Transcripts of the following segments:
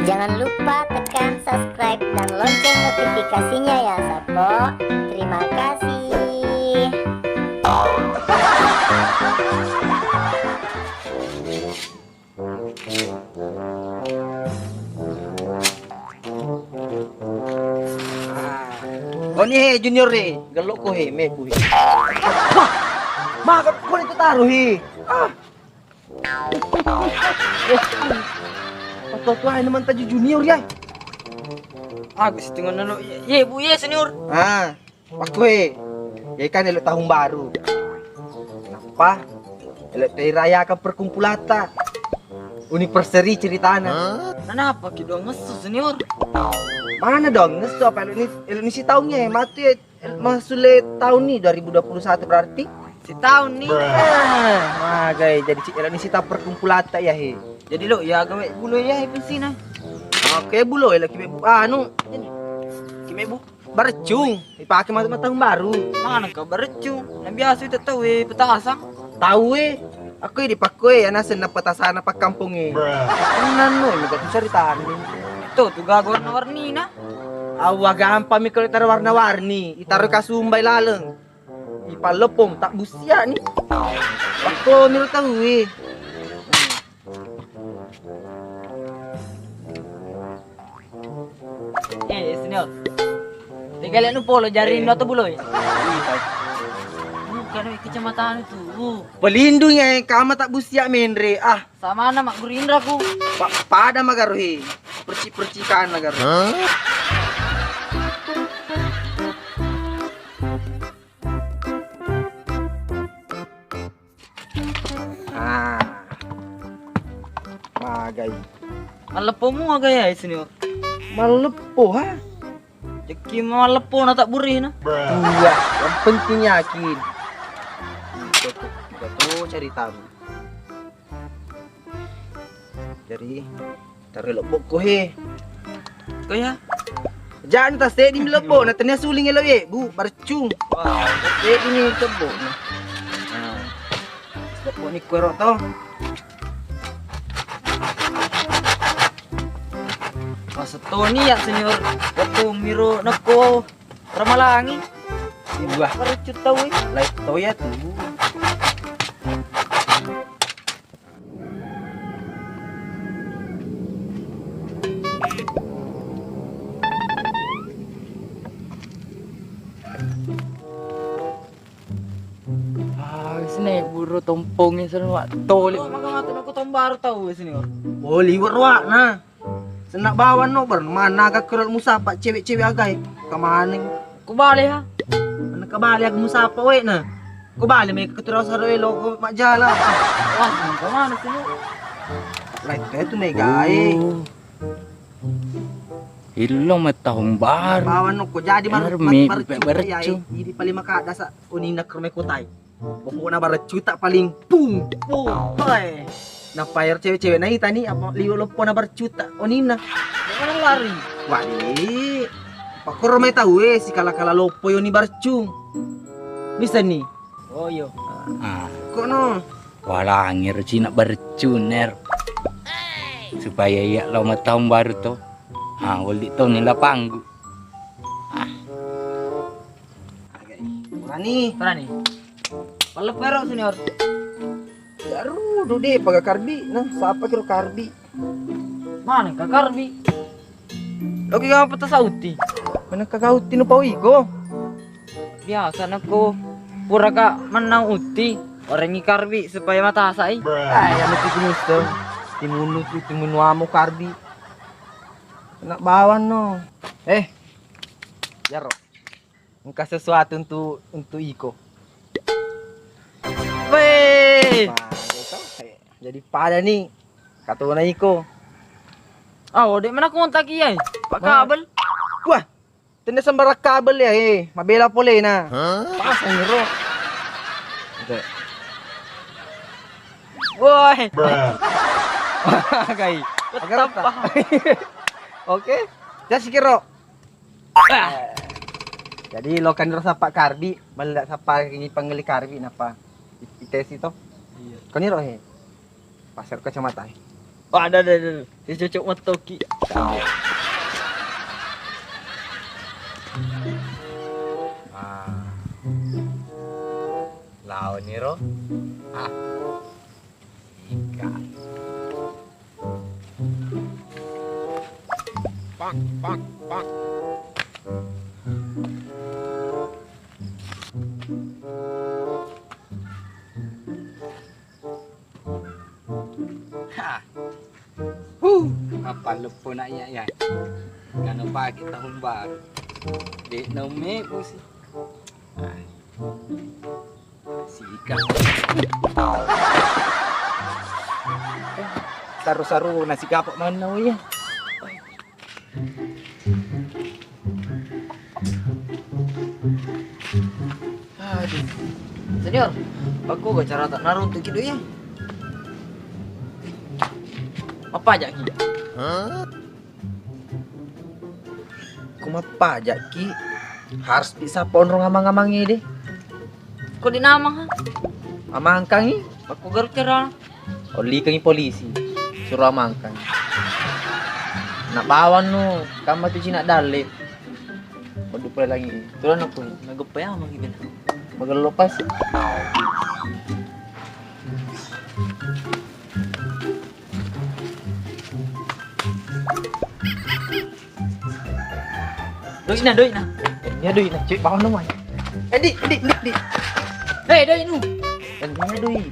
Jangan lupa tekan subscribe dan lonceng notifikasinya ya Sapo. Terima kasih. Oh ni he junior he, galok ko he, me ko he. Wah, ko nito taro he. Patutuhan naman tayo junior ya. Gusto nga na ye bu ye senior. Waktu he. Ya kan elok tahun baru. Kenapa? Elok tayo rayakan perkumpulata. Anniversary ceritana. Kenapa kido ngesu senior? Mana dong? Ngesto apa elok ni si tahunnya mati masuk tahun ni 2021 berarti. Si tahun nih. Guys, jadi elok ni si tahun perkumpulata ya he. Jadi lo ya gawe bulu ya pensin na. Oke bulo elok kime bu kime bu barcung dipakai mata tahun baru. Mana ka bercu? Na biasa itu tahu petasang. Tahu aku dipakai ana sen petasan apa kampung nanu mi ceritaan Itu tuh gagor na warni na. Awagaan pa mi kalau taruh warna-warni itaruh kasumbay laleng ipalepong tak busia nih waktu nilo tahu Senior. Tinggal lihat polo jari no to buloy. Bukan kecamatan itu. pelindungnya kama tak busia menre Sama na mak Gerindra ku. pada magaruhi percikan magaruhi magai Malepo mo nga gaya senior. malepo ha Jeki malepo na tak burih na. dua yang penting yakin itu ceritamu jadi taruh lebok ko he Kaya jangan tas di lebok na tanya suling elo bu barcung wah, ini lebok lebok ni kuero to masa Tony ya senior. Waktu miro nako ramalangi. Wah, Karucut tahu like to ya tuh. Sini buru tompongnya sana toli. Maka aku tombar tahu senior. Oh, liwat wa na. Senak bawan no ber mana ka kerel musapa cewek-cewek agay. Kamaning Kubali ha. anak kabali ag musapa we na. Kubali may katuraw sa relo ko majala. Wah, kemana senior? Like to na gay. Ilong matahong bar. Bawan no ko jadi Army, barcu barcu. Hindi pali makada sa unina krome kutay. Buko na barcu tak paling pum pum. Hoy. Na fire cewek-cewek na ita ni apa liwat po na barcuta onina. Di mana lari? Wali. Pakuro may tahu si kala-kala lopo yun ni barcung. Bisa nih. Oh yo. Kok no? Wala ngir Cina bercuner supaya ya lo tahun baru to wali to nila panggu Rani. Berani. Kalau pero senior. Daru deh paga karbi. Nah, siapa kira karbi? Mana ka Karbi? Oke ka pata sauti. Mana kagauti no pawi ko? Biasa na ko. Pura ka manang uti. Orang ni Karbi supaya matasay. Ay, ano ti gusto? Timunut ito timunuamo karbi. Anak bawan no. Jaro. Engka sesuatu untuk iko. Weh. Jadi pada nih kata na iko. Di mana kontak iya? Pak kabel. Wah, tenda sembarak kabel ya mabela pole na. Pasang niro. Oke. Woi. Gay. Tetap pa. Oke. Jadi kiro. Jadi lo kan rasa Pak Karbi, balik sapa ini panggil Karbi napa? Ites itu. Iya. Kau ni rohe. Pasar kacamata. Ada. Dicocok matoki. Lawan ni ro. Ika. Apa lupa nak ya? Kena pagi tahun baru. Dek nome pun si. Si Ika. Saru-saru nasi kapok mana ya? Aduh. Senior, aku gak cara tak naruh untuk gitu ya. Apa aja ki? Kumapa aja ki harus bisa pondrong amang-amangi deh. Kok dinamang ha? Amangkangi, Aku garuk cara. oli kangi polisi. Suruh amangkang. Nak bawan nu, kamu tu cina dalit. Waduh pula lagi. Tulan aku nagupay ama gibin. Maglepas. Doi na. Ya doi nak cek bawan nu mai. Dik. Hei, doi nu. Ya doi.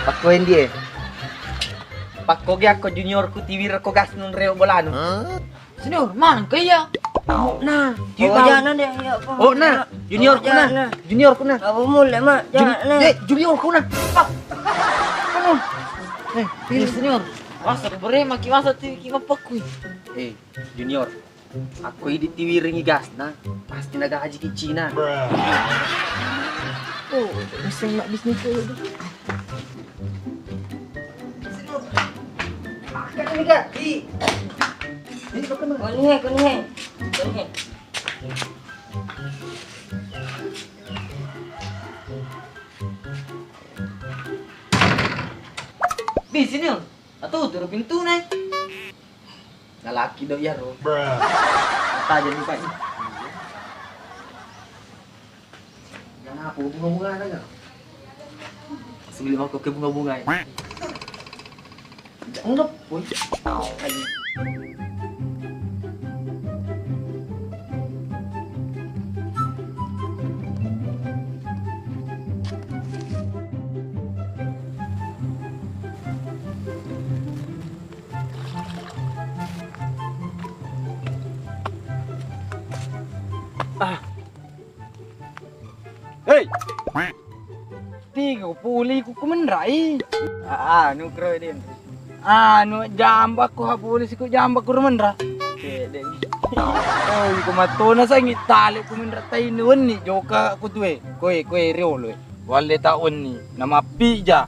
Pakoin dia. Pakoge ako junior ku tiwir ko gas nun reo bolano. Senior, mana kaya? Nah, Jangan deh, ya. Oh nah, junior ku nah. Junior ku nah. Apa mulai mak? Jangan. Junior ku nah. Senior. Masa bere maki masa ti ngapakui. Junior. Aku ini tiwiringi gas nah. Pasti naga haji ke Cina. Oh, bisa nak bisnis ko itu. Makan ini kak. Ini kau kena. Kuning. Bi senior. Atau turun pintu nih. Lalaki dok ya ro. Kata jadi pak. Jangan apa bunga-bunga ada nggak? Sebelum aku ke bunga-bunga ya. Enggak, boy. Lagi. Hei. Tiga puli ku kumenrai. Nu kro din. Anu jambak ku hapuli siku jambak ku rumenra. Oh, iku matona sa ngitali ku menra tainun ni joka ku tuwe. Koe riolo. Wale taon ni nama pija.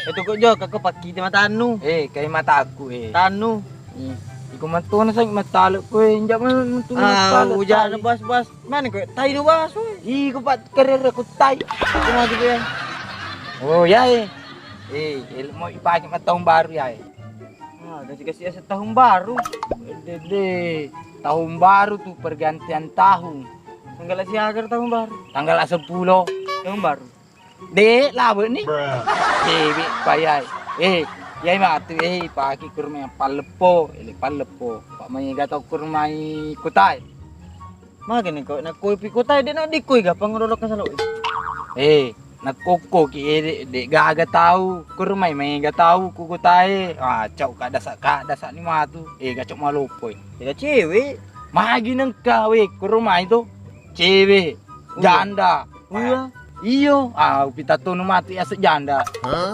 Itu kok jo kakak paki di mata anu. Kay mata aku Tanu. Iku matona sa matalo ko inja man Hujan bas. Mana kau? Tai do bas. Iku pat karir aku tay. Aku mau gitu ya. Oh ya mau ipake tahun baru ya. Kasih tahun baru. Dede, tahun baru tuh pergantian tahun. Tanggal siagar tahun baru. Tanggal 10 Tahun baru. Dek, lawe nih. Bi payai. Yai matu pagi kurma palepo, palepo. Pak mai gato kurma kutai. Makin kau nak koi pikotai dia nak dikoi ga pangrodok ka salo. Nakoko ki dek gaga tahu kurma mai ga tahu ku kutai. Cau kada sa ni matu. Gacok malupoi. Ya cewek. Magi nang kawe kurma itu cewek janda. Iyo, pitato no mati asa janda.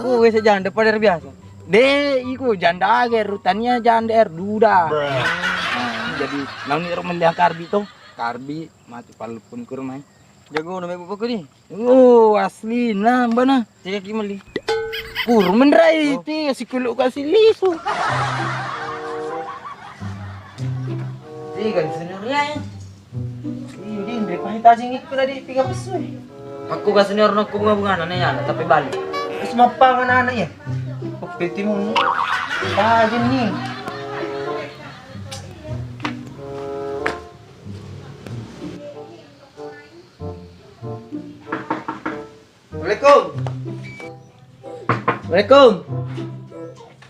Kowe sa janda pada biasa. Iku janda ager rutannya janda duda. Jadi nauni melihat karbi to. Karbi mati palupun kurmai. Jago na may bupak ko di. Asli na bana. Sige kimali. Kurmen rai ti si kulo kasi liso. Sige senior ya. Iyo din repahita singit ko na di 3 peso eh. Aku ka senior na bunga-bunga na yan tapi balik. Mas mapangan anak ya. Pagpiti mo. Bahagian ni. Assalamualaikum.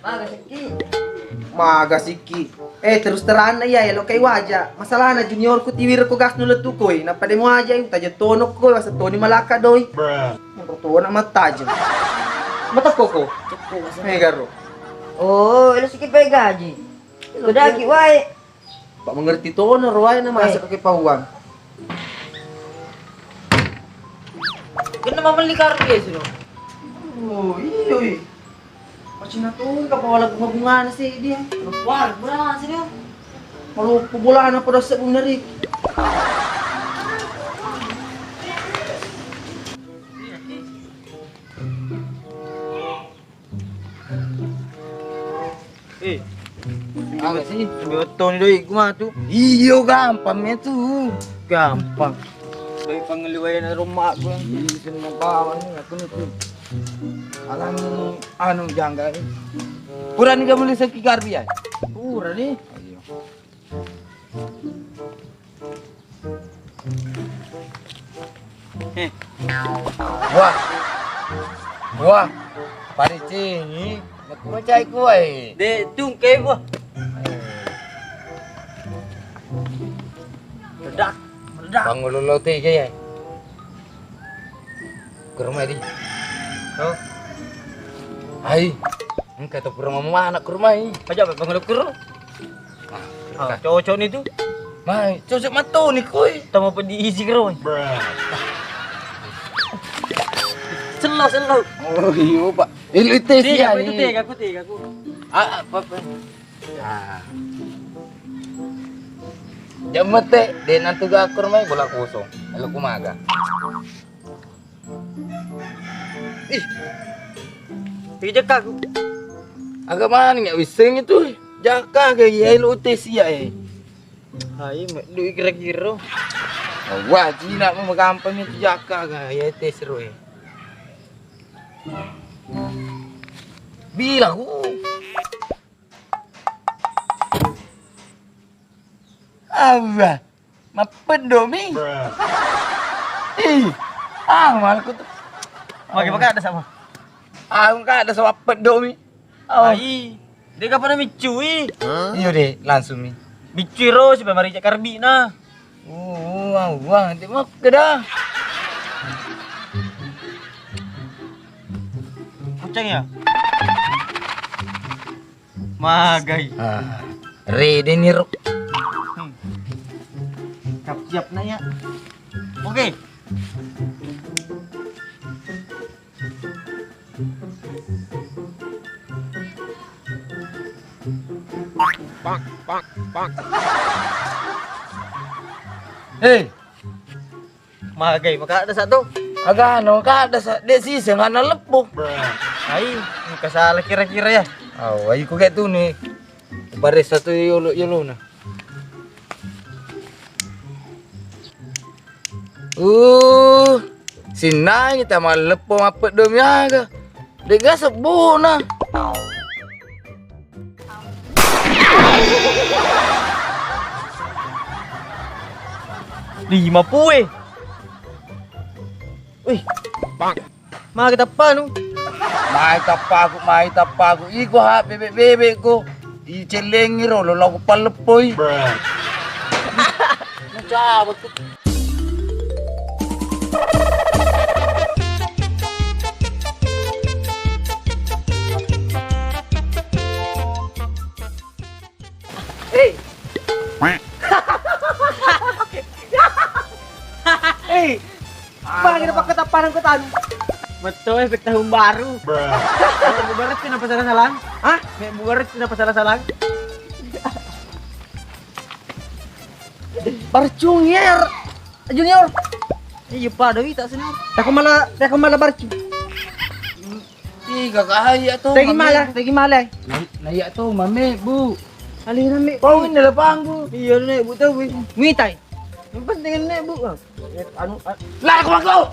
Assalamualaikum. Maga siki. Terus terang na iya, lo kay waja. Masalah na junior ko tiwir ko gas nulat tu koy. Napade mo aja yung taja tono ko, basta toni malaka doy. Motor na mataja. Mata ko. Garo. Oh, ilo sige pa gaji. Ilo daki wae. Pak mengerti tono ruay na masa kay pauwang. Kena mamali karo guys no. Oh, iyo. Macam na to, kapawala bunga-bunga na si dia. War, berang sini. Kalau pubulaan na po daw sa bunarik. Apa sih? Betul ni doi, kumah tu. Iyo gampangnya tuh. Gampang. Doi pangeliwayan na rumah ko. Bisa nabawan ni aku nih tuh. Alang anu jangga ni. Pura ni kamu lihat kikar biar. Pura ni. Ayo. Wah. Wah. Pari cini. Nak macai kuai. De tung ke gua. Meledak. Bang lolote je ya. Ke rumah di. Oh, Hai. Engkau tu rumah mana ke rumah ni? Aja bang lu kero. Cowok-cowok ni tu. Mai, cocok matu ni koi. Tama pa diisi kero. Selo. Oh iyo pak. Ilu itu sih ya ni. Aku. Apa? Ah. Jam mate, de nanti gak ke rumah bola kosong. Lalu kumaga. Ih, Tiga aku. agak mana nggak wiseng itu? Jaka kayak ya ilu itu sih ya. Hai, du kira-kira. Wah, Cina mau gampang itu jaka kayak ya itu seru ya. Bilang Abah, mapet domi. Malah aku tuh. Magi pakai ada sama. Aku kan ada sewapet domi. Hai, dia kapan micui? Iya deh, langsung nih. Biciro si mari cek karbi na. Wah, nanti mau kedah. Kucing ya? Magai. Ready nih, Ruk. Siap na ya. Oke. Hei, Magai, maka ada satu. agak ano ka ada sa desi nga nalepo. Hai, ini kasalah kira-kira ya. Ay ko kayak tuh nih. Baris satu yolo na. Sinay kita malepo mapet domyaga. Dega sebuh na. Lima pue. Wih, mga kita pa no? Mai tapago. Iko ha bebe ko. Icelengi ro lo ko palepoy. Macabot ko. Hey. Hey. Bakit na pagkatapanan ko tan? Betul, efek tahun baru. May bubarat ka na pasalang-salang? Ha? May bubarat ka na pasalang-salang? Barcungyer. Junior. Iya pa, dawi tak senang. Ako mala barcung. Tiga kahaya to. Tegi mala. Naya to, mame, bu. Alin na mi. Kau ini lepang bu. Iya na, bu tahu. Mitay. Yung penting na bu. Anu Lah, aku.